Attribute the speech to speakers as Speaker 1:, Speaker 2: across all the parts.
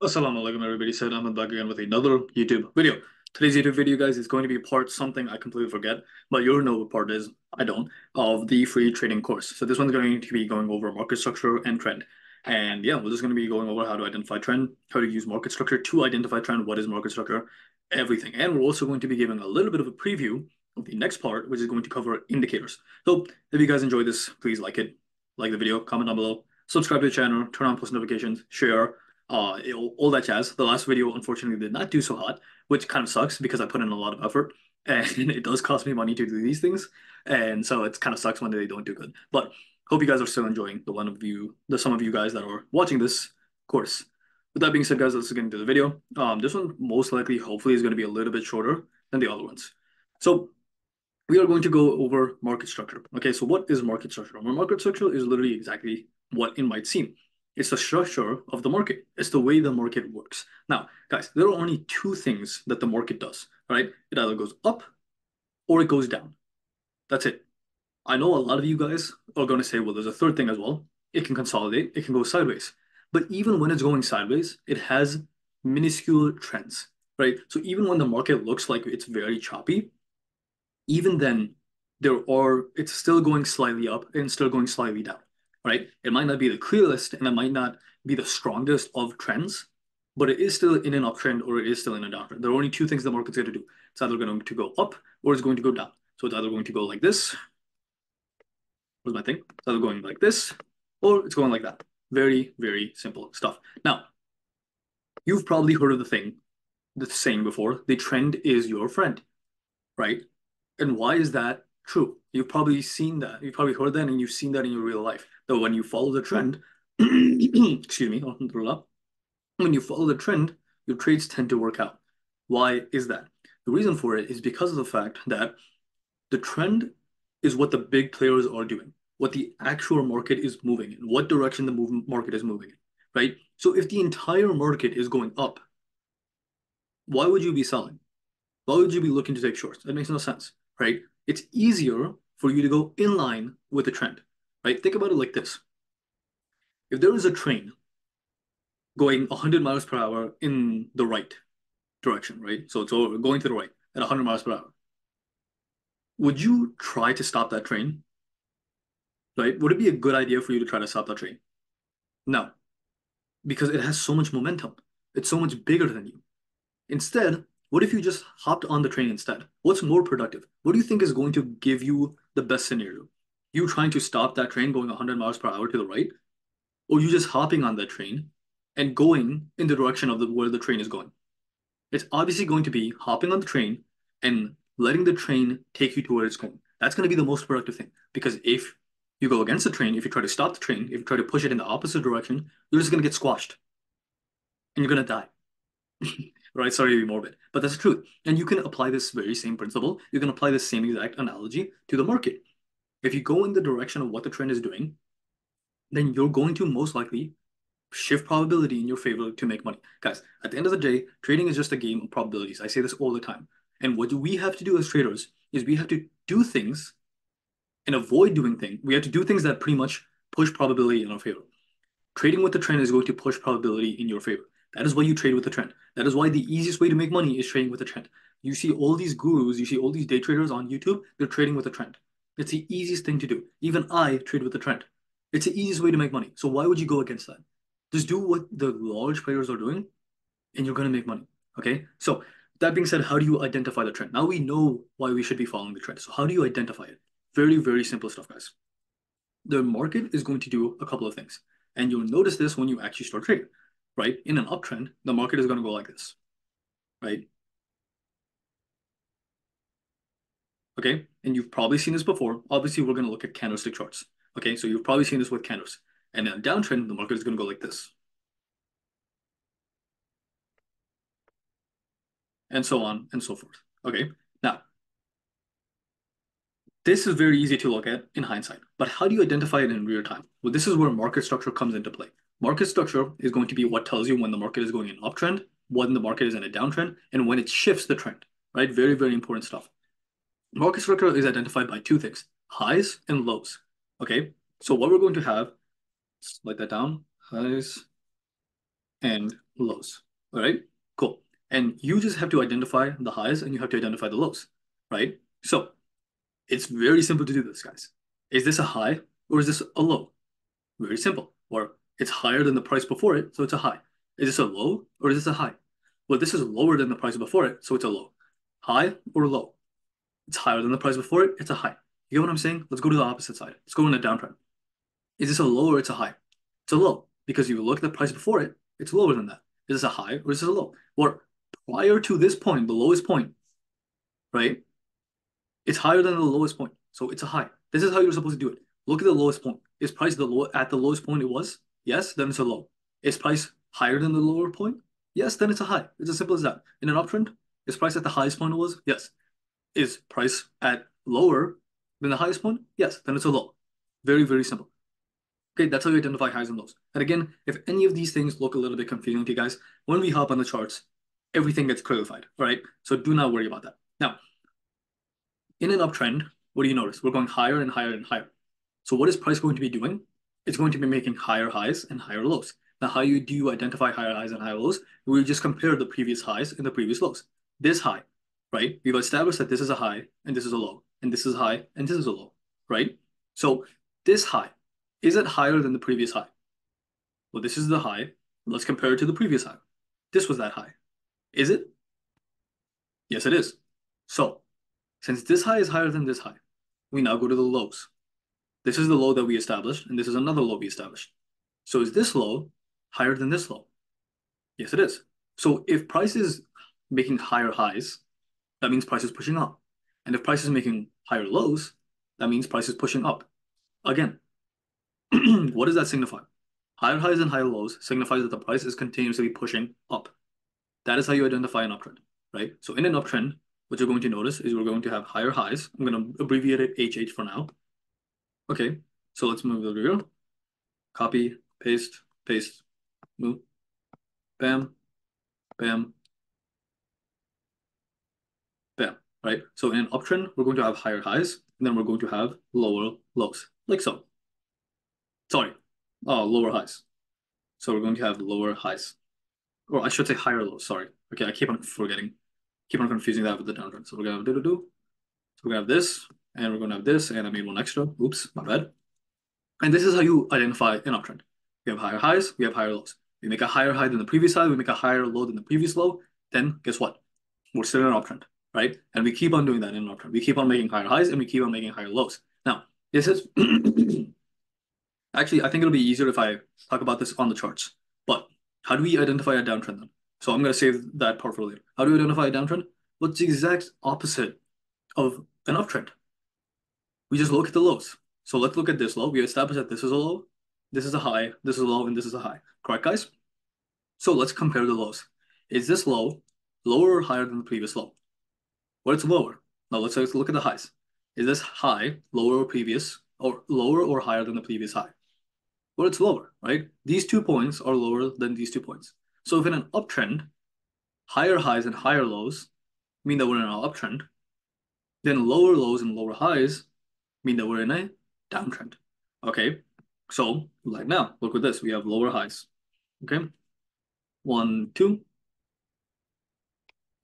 Speaker 1: Assalamu alaikum everybody, Said Ahmed back again with another YouTube video. Today's YouTube video, guys, is going to be part something I completely forget, but you'll know what part is, I don't, of the free trading course. So this one's going to be going over market structure and trend. And yeah, we're just going to be going over how to identify trend, how to use market structure to identify trend, what is market structure, everything. And we're also going to be giving a little bit of a preview of the next part, which is going to cover indicators. So if you guys enjoyed this, please like it, like the video, comment down below, subscribe to the channel, turn on post notifications, share, all that jazz. The last video unfortunately did not do so hot, which kind of sucks because I put in a lot of effort and it does cost me money to do these things. And so it kind of sucks when they don't do good. But hope you guys are still enjoying some of you guys that are watching this course. With that being said, guys, let's get into the video. This one most likely, hopefully, is going to be a little bit shorter than the other ones. So we are going to go over market structure. Okay, so what is market structure? Well, market structure is literally exactly what it might seem. It's the structure of the market. It's the way the market works. Now, guys, there are only two things that the market does, right? It either goes up or it goes down. That's it. I know a lot of you guys are going to say, well, there's a third thing as well. It can consolidate, it can go sideways. But even when it's going sideways, it has minuscule trends, right? So even when the market looks like it's very choppy, even then, it's still going slightly up and still going slightly down, right? It might not be the clearest and it might not be the strongest of trends, but it is still in an uptrend or it is still in a downtrend. There are only two things the market's going to do. It's either going to go up or it's going to go down. So it's either going to go like this. Where's my thing? It's either going like this or it's going like that. Very, very simple stuff. Now, you've probably heard of the saying before, the trend is your friend, right? And why is that true? You've probably seen that. You've probably heard that and you've seen that in your real life. That when you follow the trend, excuse me, when you follow the trend, your trades tend to work out. Why is that? The reason for it is because of the fact that the trend is what the big players are doing, what the actual market is moving in, what direction the market is moving in, right? So if the entire market is going up, why would you be selling? Why would you be looking to take shorts? That makes no sense, right? It's easier for you to go in line with the trend, right? Think about it like this. If there is a train going 100 miles per hour in the right direction, right? So it's going to the right at 100 miles per hour. Would you try to stop that train, right? Would it be a good idea for you to try to stop that train? No, because it has so much momentum. It's so much bigger than you. Instead, what if you just hopped on the train instead? What's more productive? What do you think is going to give you the best scenario? You trying to stop that train going 100 miles per hour to the right, or you just hopping on that train and going in the direction of where the train is going? It's obviously going to be hopping on the train and letting the train take you to where it's going. That's going to be the most productive thing because if you go against the train, if you try to stop the train, if you try to push it in the opposite direction, you're just going to get squashed and you're going to die. Right? Sorry to be morbid, but that's the truth. And you can apply this very same principle. You can apply the same exact analogy to the market. If you go in the direction of what the trend is doing, then you're going to most likely shift probability in your favor to make money. Guys, at the end of the day, trading is just a game of probabilities. I say this all the time. And what we have to do as traders is we have to do things and avoid doing things. We have to do things that pretty much push probability in our favor. Trading with the trend is going to push probability in your favor. That is why you trade with the trend. That is why the easiest way to make money is trading with the trend. You see all these gurus, you see all these day traders on YouTube, they're trading with the trend. It's the easiest thing to do. Even I trade with the trend. It's the easiest way to make money. So why would you go against that? Just do what the large players are doing and you're going to make money. Okay? So that being said, how do you identify the trend? Now we know why we should be following the trend. So how do you identify it? Very, very simple stuff, guys. The market is going to do a couple of things. And you'll notice this when you actually start trading, right? In an uptrend, the market is going to go like this, right? Okay, and you've probably seen this before. Obviously, we're going to look at candlestick charts. Okay, so you've probably seen this with candles. And in a downtrend, the market is going to go like this. And so on and so forth. Okay, now, this is very easy to look at in hindsight, but how do you identify it in real time? Well, this is where market structure comes into play. Market structure is going to be what tells you when the market is going in an uptrend, when the market is in a downtrend, and when it shifts the trend, right? Very, very important stuff. Market structure is identified by two things, highs and lows, okay? So what we're going to have, let's write that down, highs and lows. All right, cool. And you just have to identify the highs and you have to identify the lows, right? So it's very simple to do this, guys. Is this a high or is this a low? Very simple. Or it's higher than the price before it, so it's a high. Is this a low or is this a high? Well, this is lower than the price before it, so it's a low. High or low? It's higher than the price before it, it's a high. You get what I'm saying? Let's go to the opposite side. Let's go in a downtrend. Is this a low or it's a high? It's a low because you look at the price before it, it's lower than that. Is this a high or is this a low? Or prior to this point, the lowest point, right? It's higher than the lowest point, so it's a high. This is how you're supposed to do it. Look at the lowest point. Is price at the lowest point it was? Yes, then it's a low. Is price higher than the lower point? Yes, then it's a high. It's as simple as that. In an uptrend, is price at the highest point it was? Yes. Is price at lower than the highest point? Yes, then it's a low. Very, very simple. Okay, that's how you identify highs and lows. And again, if any of these things look a little bit confusing to you guys, when we hop on the charts, everything gets clarified, all right? So do not worry about that. Now, in an uptrend, what do you notice? We're going higher and higher and higher. So what is price going to be doing? It's going to be making higher highs and higher lows. Now, how do you identify higher highs and higher lows? We just compare the previous highs and the previous lows. This high, right? We've established that this is a high and this is a low, and this is a high and this is a low, right? So this high, is it higher than the previous high? Well, this is the high. Let's compare it to the previous high. This was that high. Is it? Yes, it is. So since this high is higher than this high, we now go to the lows. This is the low that we established, and this is another low we established. So is this low higher than this low? Yes, it is. So if price is making higher highs, that means price is pushing up. And if price is making higher lows, that means price is pushing up. Again, what does that signify? Higher highs and higher lows signifies that the price is continuously pushing up. That is how you identify an uptrend, right? So in an uptrend, what you're going to notice is we're going to have higher highs. I'm going to abbreviate it HH for now. Okay, so let's move over here. Copy, paste, paste, move. Bam, bam, bam, right? So in an uptrend, we're going to have higher highs, and then we're going to have lower lows, like so. Sorry, lower highs. So we're going to have lower highs. Or I should say higher lows, sorry. Okay, I keep on forgetting. Keep on confusing that with the downtrend. So we're going to have do-do-do. So we're going to have this, and we're going to have this, and I made one extra. Oops, my bad. And this is how you identify an uptrend. We have higher highs, we have higher lows. We make a higher high than the previous high, we make a higher low than the previous low, then guess what? We're still in an uptrend, right? And we keep on doing that in an uptrend. We keep on making higher highs and we keep on making higher lows. Now, this is actually, I think it'll be easier if I talk about this on the charts. But how do we identify a downtrend then? So I'm going to save that part for later. How do we identify a downtrend? Well, it's the exact opposite of an uptrend. We just look at the lows. So let's look at this low. We established that this is a low, this is a high, this is a low, and this is a high. Correct, guys? So let's compare the lows. Is this low lower or higher than the previous low? Well, it's lower. Now let's look at the highs. Is this high lower or previous, or lower or higher than the previous high? Well, it's lower, right? These 2 points are lower than these 2 points. So if in an uptrend, higher highs and higher lows mean that we're in an uptrend, then lower lows and lower highs mean that we're in a downtrend. Okay, so like now, look at this. We have lower highs. Okay, 1, 2.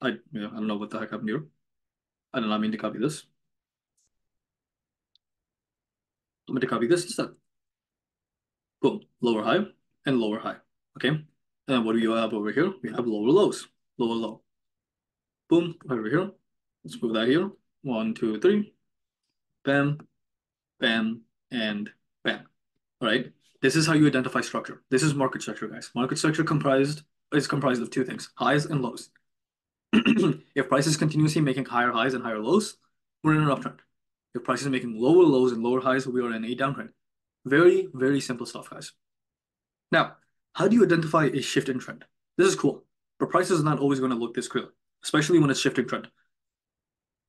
Speaker 1: I don't know what the heck happened here. I did not mean to copy this. I'm going to copy this instead. Boom, lower high and lower high. Okay, and then what do you have over here? We have lower lows, lower low. Boom, over here. Let's move that here. 1, 2, 3. Bam, bam, and bam. All right. This is how you identify structure. This is market structure, guys. Market structure is comprised of 2 things: highs and lows. If price is continuously making higher highs and higher lows, we're in an uptrend. If price is making lower lows and lower highs, we are in a downtrend. Very, very simple stuff, guys. Now, how do you identify a shift in trend? This is cool, but price is not always going to look this clear, especially when it's shifting trend.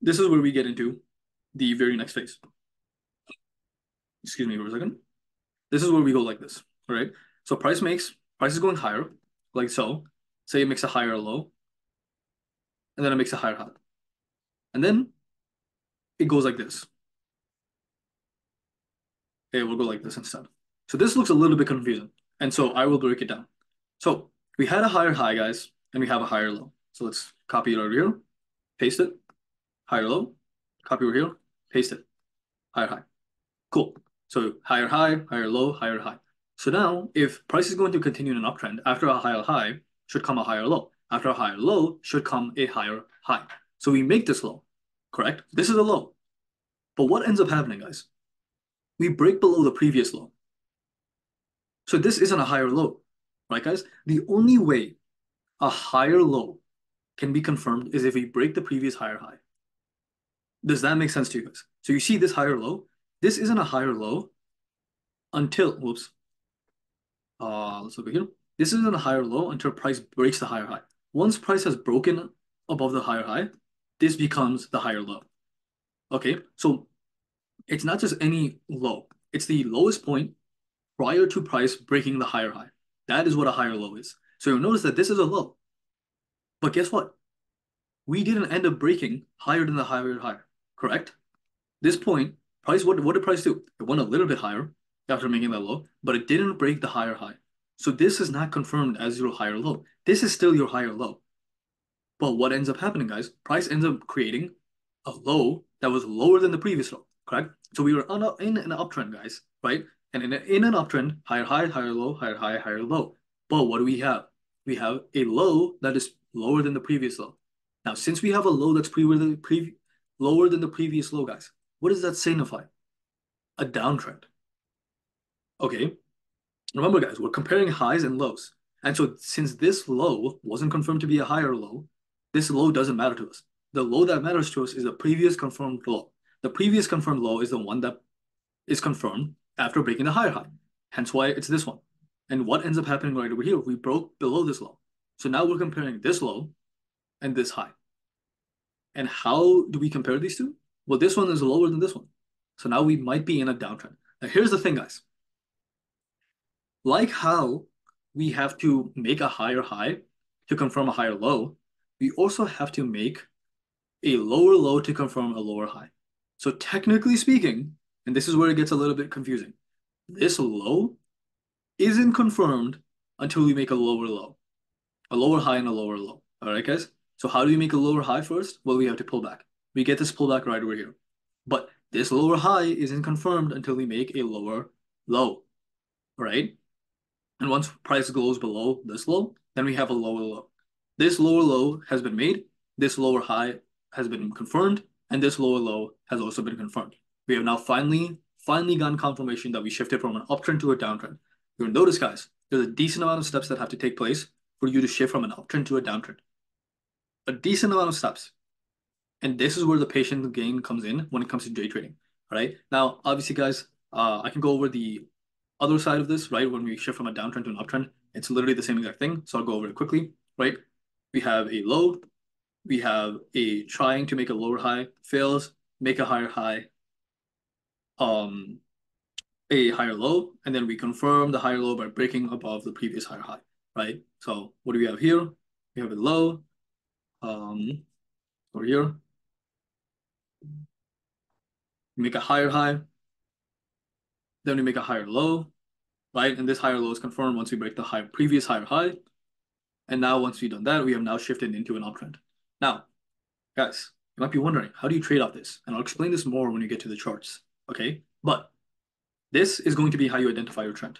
Speaker 1: This is where we get into the very next phase. Excuse me for a second. This is where we go like this, all right? So price is going higher, like so. Say it makes a higher low, and then it makes a higher high. And then it goes like this. Okay, we'll go like this instead. So this looks a little bit confusing, and so I will break it down. So We had a higher high, guys, and we have a higher low. So let's copy it over here, paste it, higher low, copy over here, paste it, higher high. Cool. So higher high, higher low, higher high. So now, if price is going to continue in an uptrend, after a higher high should come a higher low. After a higher low should come a higher high. So we make this low, correct? This is a low. But what ends up happening, guys? We break below the previous low. So this isn't a higher low, right, guys? The only way a higher low can be confirmed is if we break the previous higher high. Does that make sense to you guys? So you see this higher low? This isn't a higher low until, whoops. Let's look at here. This isn't a higher low until price breaks the higher high. Once price has broken above the higher high, this becomes the higher low. Okay, so it's not just any low. It's the lowest point prior to price breaking the higher high. That is what a higher low is. So you'll notice that this is a low. But guess what? We didn't end up breaking higher than the higher high, correct? This point, price, what did price do? It went a little bit higher after making that low, but it didn't break the higher high. So this is not confirmed as your higher low. This is still your higher low. But what ends up happening, guys? Price ends up creating a low that was lower than the previous low, correct? So we were in an uptrend, guys, right? And in an uptrend, higher high, higher low, higher high, higher low. But what do we have? We have a low that is lower than the previous low. Now, since we have a low that's lower than the previous low, guys, what does that signify? A downtrend. Okay, remember, guys, we're comparing highs and lows. And so since this low wasn't confirmed to be a higher low, this low doesn't matter to us. The low that matters to us is the previous confirmed low. The previous confirmed low is the one that is confirmed after breaking the higher high. Hence why it's this one. And what ends up happening right over here, we broke below this low. So now we're comparing this low and this high. And how do we compare these two? Well, this one is lower than this one. So now we might be in a downtrend. Now here's the thing, guys. Like how we have to make a higher high to confirm a higher low, we also have to make a lower low to confirm a lower high. So technically speaking, and this is where it gets a little bit confusing, this low isn't confirmed until we make a lower low, a lower high and a lower low. All right, guys? So how do we make a lower high first? Well, we have to pull back. We get this pullback right over here. But this lower high isn't confirmed until we make a lower low, right? And once price goes below this low, then we have a lower low. This lower low has been made, this lower high has been confirmed, and this lower low has also been confirmed. We have now finally gotten confirmation that we shifted from an uptrend to a downtrend. You'll notice, guys, there's a decent amount of steps that have to take place for you to shift from an uptrend to a downtrend. A decent amount of steps. And this is where the patience gain comes in when it comes to day trading. All right. Now, obviously, guys, I can go over the other side of this, right? When we shift from a downtrend to an uptrend, it's literally the same exact thing. So I'll go over it quickly, right? We have a low, we have a trying to make a lower high, fails, make a higher high, a higher low, and then we confirm the higher low by breaking above the previous higher high, right? So what do we have here? We have a low, over here, make a higher high, then we make a higher low, right? And this higher low is confirmed once we break the previous higher high. And now once we've done that, we have now shifted into an uptrend. Now, guys, you might be wondering, how do you trade off this? And I'll explain this more when you get to the charts, okay? But this is going to be how you identify your trend.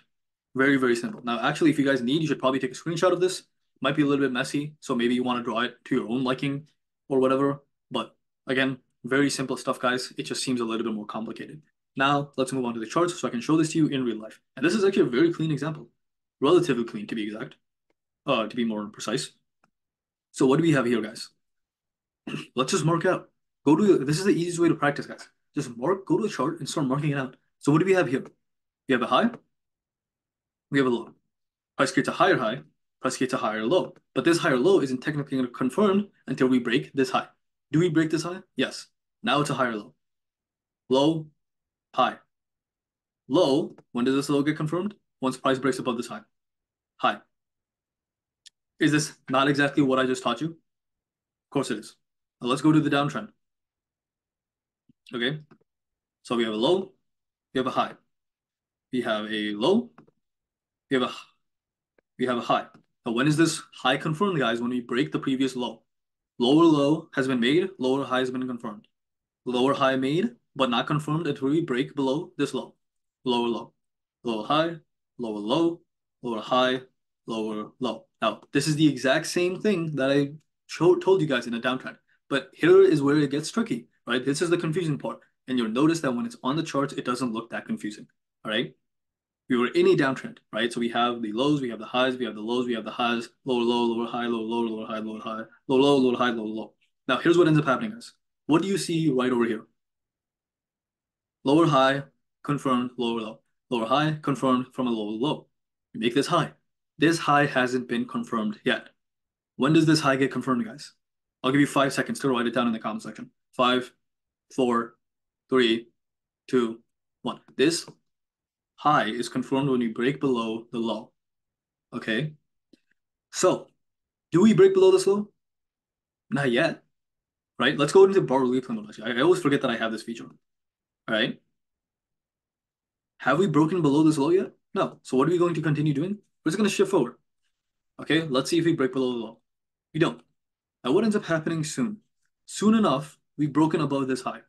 Speaker 1: Very, very simple. Now, actually, if you guys need, you should probably take a screenshot of this. Might be a little bit messy, so maybe you want to draw it to your own liking or whatever. But again, very simple stuff, guys. It just seems a little bit more complicated. Now, let's move on to the charts so I can show this to you in real life. And this is actually a very clean example. Relatively clean, to be exact. To be more precise. So what do we have here, guys? Let's just mark out. This is the easiest way to practice, guys. Just go to a chart and start marking it out. So what do we have here? We have a high, we have a low. Price creates a higher high, price creates a higher low. But this higher low isn't technically confirmed until we break this high. Do we break this high? Yes. Now it's a higher low. Low, high. Low, when does this low get confirmed? Once price breaks above this high. High. Is this not exactly what I just taught you? Of course it is. Now let's go to the downtrend. Okay. So we have a low, we have a high. We have a low, we have a high. Now, when is this high confirmed, guys? When we break the previous low. Lower low has been made, lower high has been confirmed. Lower high made, but not confirmed until we break below this low. Lower low. Lower high, lower low, lower high, lower low. Now, this is the exact same thing that I told you guys in a downtrend. But here is where it gets tricky, right? This is the confusing part. And you'll notice that when it's on the charts, it doesn't look that confusing, all right? We were in a downtrend, right? So we have the lows, we have the highs, we have the lows, we have the highs, lower low, lower high, lower low, lower high, lower high, lower low, lower high, lower low. Now, here's what ends up happening, guys. What do you see right over here? Lower high, confirmed, lower low. Lower high, confirmed from a lower low. You make this high. This high hasn't been confirmed yet. When does this high get confirmed, guys? I'll give you 5 seconds to write it down in the comment section. 5, 4, 3, 2, 1. This high is confirmed when we break below the low. Okay? So, do we break below this low? Not yet. Right? Let's go into bar relief mode. I always forget that I have this feature. All right? Have we broken below this low yet? No. So what are we going to continue doing? We're just going to shift forward. Okay? Let's see if we break below the low. We don't. Now, what ends up happening soon? Soon enough, we've broken above this high.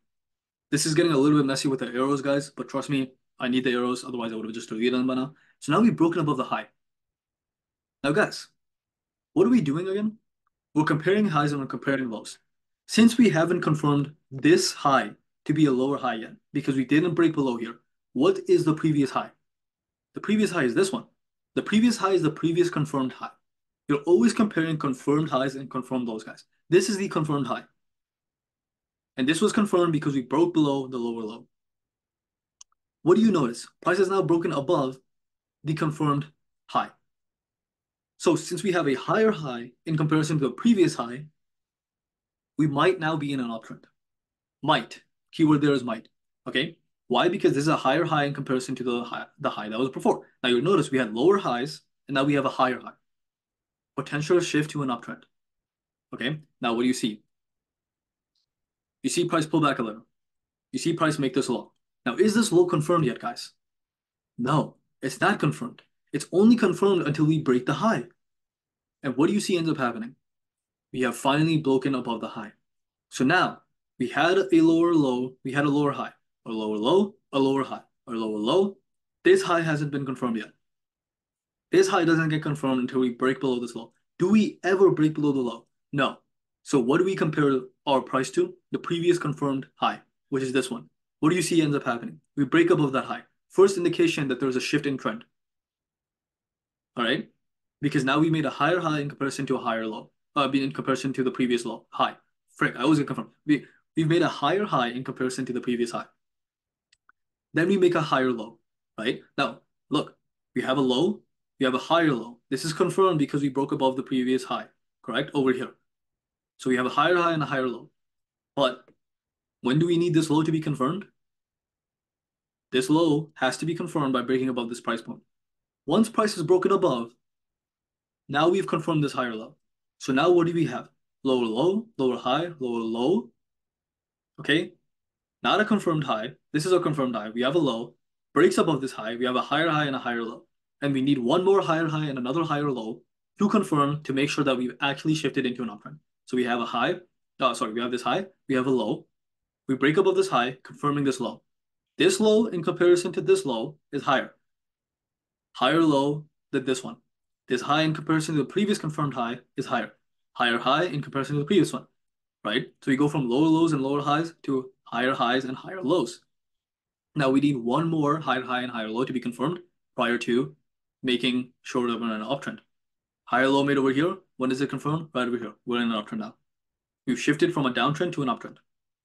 Speaker 1: This is getting a little bit messy with the arrows, guys, but trust me, I need the arrows, otherwise I would have just deleted them by now. So now we've broken above the high. Now, guys, what are we doing again? We're comparing highs and we're comparing lows. Since we haven't confirmed this high to be a lower high yet, because we didn't break below here, what is the previous high? The previous high is this one. The previous high is the previous confirmed high. You're always comparing confirmed highs and confirmed lows, guys. This is the confirmed high. And this was confirmed because we broke below the lower low. What do you notice? Price has now broken above the confirmed high. So since we have a higher high in comparison to the previous high, we might now be in an uptrend. Might. Keyword there is might. Okay? Why? Because this is a higher high in comparison to the high that was before. Now you'll notice we had lower highs and now we have a higher high. Potential shift to an uptrend. Okay? Now what do you see? You see price pull back a little. You see price make this low. Now is this low confirmed yet, guys? No, it's not confirmed. It's only confirmed until we break the high. And what do you see ends up happening? We have finally broken above the high. So now we had a lower low, we had a lower high, a lower low, a lower high, a lower low. This high hasn't been confirmed yet. This high doesn't get confirmed until we break below this low. Do we ever break below the low? No. So what do we compare our price to? The previous confirmed high, which is this one. What do you see ends up happening? We break above that high. First indication that there's a shift in trend. All right? Because now we made a higher high in comparison to a higher low. In comparison to the previous low. High. Frick, I always get confirmed. We've made a higher high in comparison to the previous high. Then we make a higher low, right? Now, look, we have a low, we have a higher low. This is confirmed because we broke above the previous high, correct? Over here. So we have a higher high and a higher low. But when do we need this low to be confirmed? This low has to be confirmed by breaking above this price point. Once price is broken above, now we've confirmed this higher low. So now what do we have? Lower low, lower high, lower low. Okay? Not a confirmed high. This is a confirmed high. We have a low. Breaks above this high. We have a higher high and a higher low. And we need one more higher high and another higher low to confirm to make sure that we've actually shifted into an uptrend. So we have a high. We have this high. We have a low. We break above this high, confirming this low. This low in comparison to this low is higher. Higher low than this one. This high in comparison to the previous confirmed high is higher. Higher high in comparison to the previous one, right? So we go from lower lows and lower highs to higher highs and higher lows. Now we need one more higher high and higher low to be confirmed prior to making sure that we're in an uptrend. Higher low made over here. When is it confirmed? Right over here. We're in an uptrend now. We've shifted from a downtrend to an uptrend.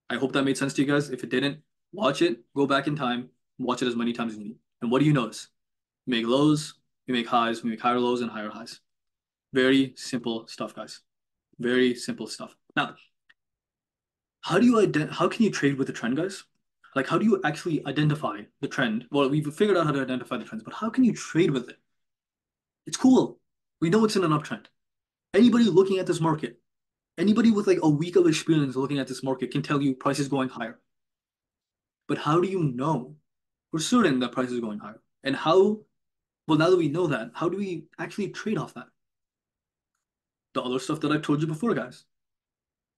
Speaker 1: I hope that made sense to you guys. If it didn't, watch it, go back in time, watch it as many times as you need. And what do you notice? We make lows, we make highs, we make higher lows and higher highs. Very simple stuff, guys. Very simple stuff. Now, how can you trade with the trend, guys? Like, how do you actually identify the trend? Well, we've figured out how to identify the trends, but how can you trade with it? It's cool. We know it's in an uptrend. Anybody looking at this market, anybody with like a week of experience looking at this market can tell you price is going higher. But how do you know for certain that price is going higher? And how, well, now that we know that, how do we actually trade off that? the other stuff that I told you before, guys.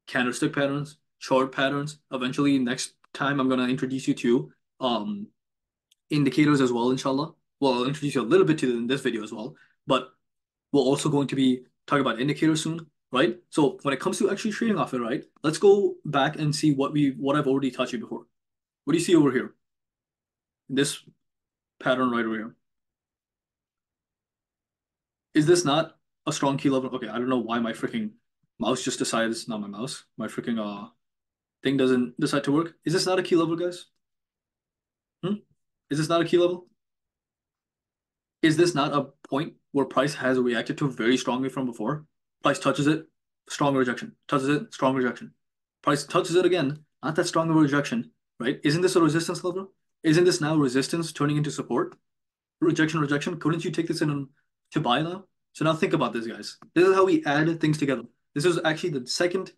Speaker 1: Candlestick patterns, chart patterns. Eventually, next time I'm gonna introduce you to indicators as well, inshallah. Well, I'll introduce you a little bit to in this video as well, but we're also going to be talking about indicators soon, right? So when it comes to actually trading off it, right? Let's go back and see what I've already taught you before. What do you see over here? This pattern right over here. Is this not a strong key level? Okay, I don't know why my freaking mouse just decides, not my mouse, my freaking thing doesn't decide to work. Is this not a key level, guys? Hmm? Is this not a key level? Is this not a point where price has reacted to very strongly from before? Price touches it, strong rejection. Touches it, strong rejection. Price touches it again, not that strong of a rejection, right? Isn't this a resistance level? Isn't this now resistance turning into support? Rejection, rejection. Couldn't you take this in to buy now? So now think about this, guys. This is how we add things together. This is actually the second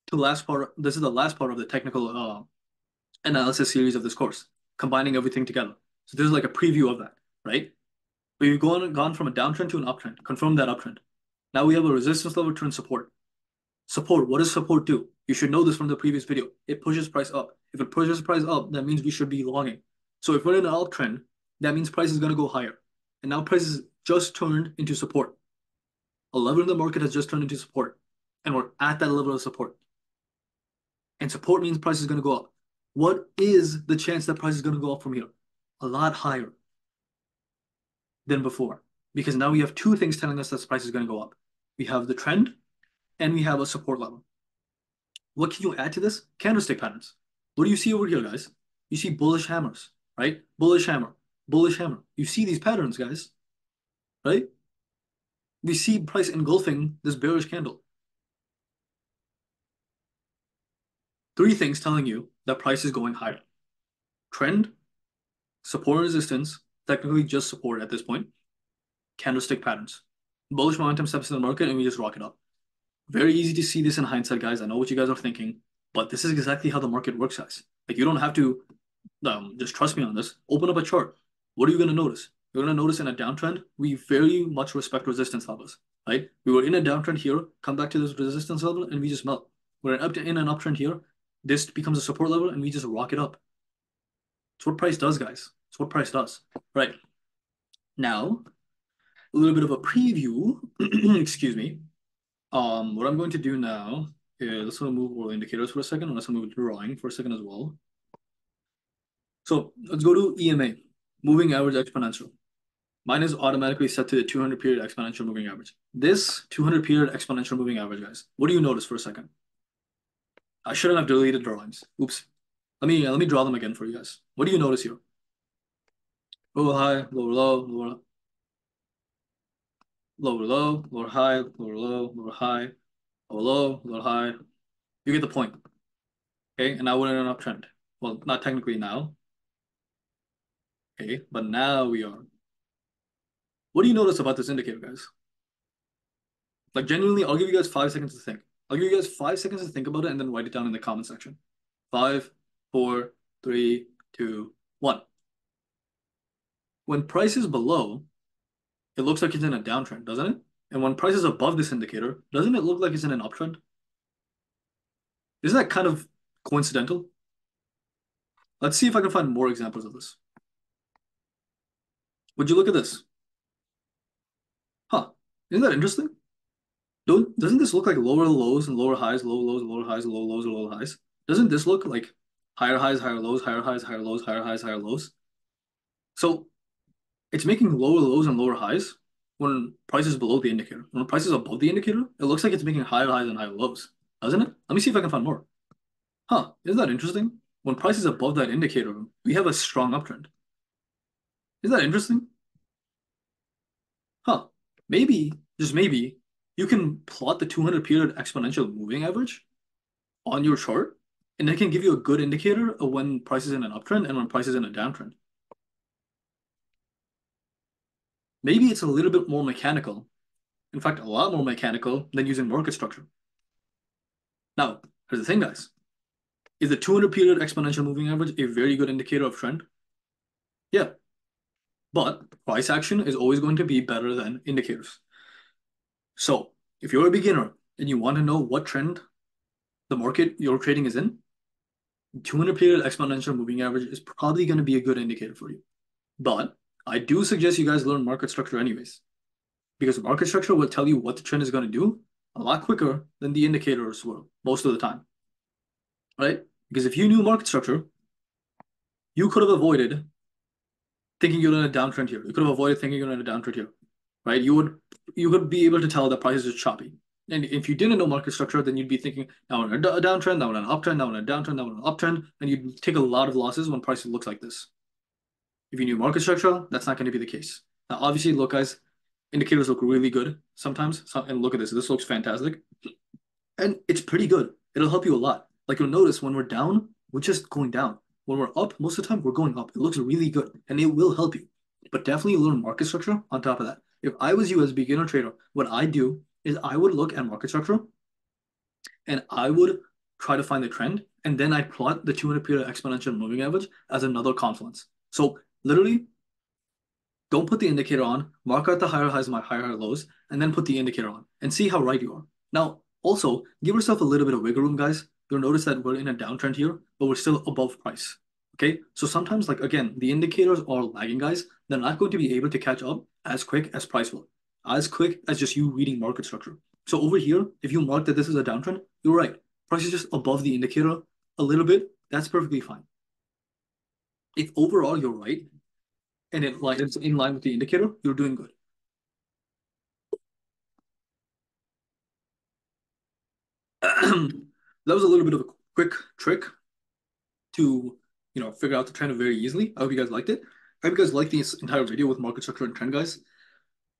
Speaker 1: to last part. This is the last part of the technical analysis series of this course, combining everything together. So this is like a preview of that, right? We've gone from a downtrend to an uptrend, confirm that uptrend. Now we have a resistance level turn support. Support, what does support do? You should know this from the previous video. It pushes price up. If it pushes price up, that means we should be longing. So if we're in an uptrend, that means price is going to go higher. And now price is just turned into support. A level in the market has just turned into support. And we're at that level of support. And support means price is going to go up. What is the chance that price is going to go up from here? A lot higher than before. Because now we have two things telling us that the price is going to go up. We have the trend and we have a support level. What can you add to this? Candlestick patterns. What do you see over here, guys? You see bullish hammers, right? Bullish hammer, bullish hammer. You see these patterns, guys, right? We see price engulfing this bearish candle. Three things telling you that price is going higher. Trend, support and resistance, technically just support at this point. Candlestick patterns. Bullish momentum steps in the market and we just rock it up. Very easy to see this in hindsight, guys. I know what you guys are thinking, but this is exactly how the market works, guys. Like, you don't have to just trust me on this. Open up a chart. What are you going to notice? You're going to notice in a downtrend, we very much respect resistance levels, right? We were in a downtrend here, come back to this resistance level, and we just melt. We're in an uptrend here. This becomes a support level, and we just rock it up. It's what price does, guys. It's what price does. Right. Now, a little bit of a preview. Excuse me. What I'm going to do now is let's move all indicators for a second, and let's move drawing for a second as well. So let's go to EMA, moving average exponential. Mine is automatically set to the 200 period exponential moving average. This 200 period exponential moving average, guys. What do you notice for a second? I shouldn't have deleted drawings. Oops. Let me draw them again for you guys. What do you notice here? Lower high, lower low, lower low, lower high, lower low, lower high, lower low, lower high. You get the point. Okay, and now we're in an uptrend. Well, not technically now. Okay, but now we are. What do you notice about this indicator, guys? Like, genuinely, I'll give you guys 5 seconds to think. I'll give you guys 5 seconds to think about it and then write it down in the comment section. 5, 4, 3, 2, 1. When price is below, it looks like it's in a downtrend, doesn't it? And when price is above this indicator, doesn't it look like it's in an uptrend? Isn't that kind of coincidental? Let's see if I can find more examples of this. Would you look at this? Huh, isn't that interesting? Doesn't this look like lower lows and lower highs, low lows, lower highs, low lows, and lower highs? Doesn't this look like higher highs, higher lows, higher highs, higher lows, higher highs, higher lows? So it's making lower lows and lower highs when price is below the indicator. When price is above the indicator, it looks like it's making higher highs and higher lows, doesn't it? Let me see if I can find more. Huh, isn't that interesting? When price is above that indicator, we have a strong uptrend. Is that interesting? Huh, maybe, just maybe, you can plot the 200 period exponential moving average on your chart, and it can give you a good indicator of when price is in an uptrend and when price is in a downtrend. Maybe it's a little bit more mechanical. In fact, a lot more mechanical than using market structure. Now, here's the thing, guys. Is the 200 period exponential moving average a very good indicator of trend? Yeah. But price action is always going to be better than indicators. So If you're a beginner and you want to know what trend the market you're trading is in, 200 period exponential moving average is probably going to be a good indicator for you. But I do suggest you guys learn market structure anyways, because market structure will tell you what the trend is going to do a lot quicker than the indicators will most of the time, right? Because if you knew market structure, you could have avoided thinking you're in a downtrend here. You could have avoided thinking you're in a downtrend here, right? You could be able to tell that prices are choppy. And if you didn't know market structure, then you'd be thinking now we're in a downtrend, now we're in an uptrend, now we're in a downtrend, now we're in an uptrend, and you'd take a lot of losses when prices looks like this. If you knew market structure, that's not going to be the case. Now, obviously, look, guys, indicators look really good sometimes. And look at this. This looks fantastic. And it's pretty good. It'll help you a lot. Like you'll notice when we're down, we're just going down. When we're up, most of the time we're going up. It looks really good and it will help you. But definitely learn market structure on top of that. If I was you as a beginner trader, what I do is I would look at market structure and I would try to find the trend, and then I'd plot the 200 period exponential moving average as another confluence. So literally, don't put the indicator on, mark out the higher highs and my higher lows, and then put the indicator on and see how right you are. Now, also give yourself a little bit of wiggle room, guys. You'll notice that we're in a downtrend here, but we're still above price. Okay, so sometimes, like again, the indicators are lagging, guys. They're not going to be able to catch up as quick as price will, as quick as just you reading market structure. So over here, if you mark that this is a downtrend, you're right. Price is just above the indicator a little bit. That's perfectly fine. If overall you're right, and it's in line with the indicator, you're doing good. That was a little bit of a quick trick to figure out the trend very easily. I hope you guys liked it. I hope you guys liked this entire video with market structure and trend, guys.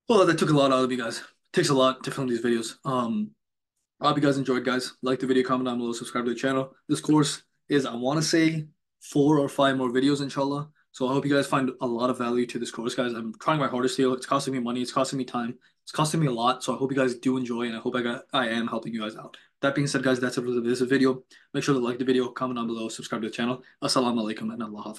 Speaker 1: Well, that took a lot out of you guys. It takes a lot to film these videos. I hope you guys enjoyed, guys. Like the video, comment down below, subscribe to the channel. This course is, I want to say, 4 or 5 more videos, inshallah. So I hope you guys find a lot of value to this course, guys. I'm trying my hardest here. It's costing me money. It's costing me time. It's costing me a lot. So I hope you guys do enjoy, and I hope I am helping you guys out. That being said, guys, that's it for this video. Make sure to like the video, comment down below, subscribe to the channel. Assalamu alaikum and Allah Hafiz.